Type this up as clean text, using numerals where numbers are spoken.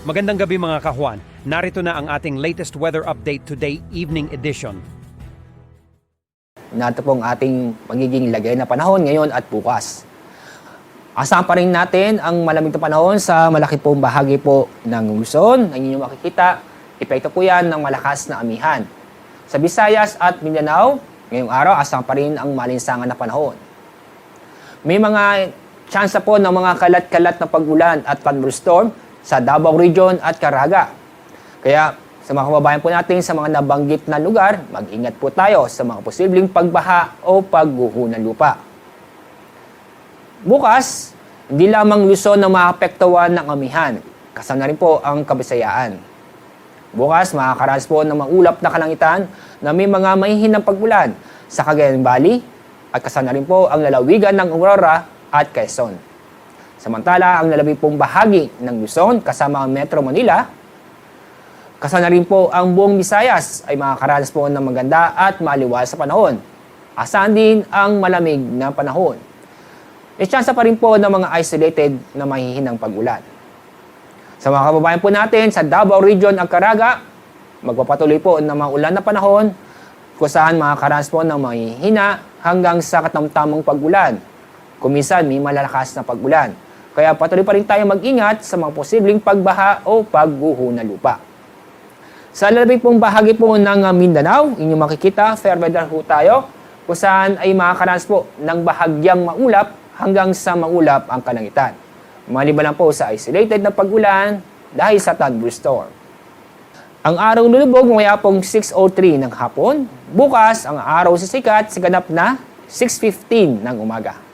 Magandang gabi mga kahuan. Narito na ang ating latest weather update today evening edition. Narito pong ating magiging lagay na panahon ngayon at bukas. Asahan pa rin natin ang malamig na panahon sa malaki pong bahagi po ng Luzon. Ang inyong makikita, epekto po yan ng malakas na amihan. Sa Visayas at Mindanao, ngayong araw, asahan pa rin ang malinsangan na panahon. May mga tsansa po ng mga kalat-kalat na pag-ulan at thunderstorm sa Davao Region at Caraga. Kaya sa mga kababayan po natin sa mga nabanggit na lugar, mag-ingat po tayo sa mga posibleng pagbaha o pagguho ng lupa. Bukas, hindi lamang Luzon ang maapektuhan ng amihan, kasama rin po ang Kabisayaan. Bukas, makakaranas po ng maulap na kalangitan na may mga mahihinang pag-ulan sa Cagayan Valley at kasama rin po ang lalawigan ng Aurora at Quezon. Samantala, ang lalabing pong bahagi ng Luzon kasama ang Metro Manila, kasama rin po ang buong Visayas ay makakaranas po ng maganda at maliwas sa panahon. Asahan din ang malamig na panahon. Itsansa pa rin po ng mga isolated na mahihinang pag-ulan. Sa mga kababayan po natin sa Davao Region at Caraga, magpapatuloy po ng mga ulan na panahon kung saan makakaranas po ng mahihina hanggang sa katamtamang pag-ulan. Kuminsan may malalakas na pag-ulan. Kaya patuloy pa rin tayo mag-ingat sa mga posibleng pagbaha o pagguho na lupa. Sa lalabing pong bahagi po ng Mindanao, inyong makikita, fair weather po tayo, kung saan ay makakaranas po ng bahagyang maulap hanggang sa maulap ang kalangitan. Maliban lang po sa isolated na pag-ulan dahil sa thunderstorm. Ang araw lulubog mamaya pong 6:03 ng hapon. Bukas, ang araw sisikat sa ganap na 6:15 ng umaga.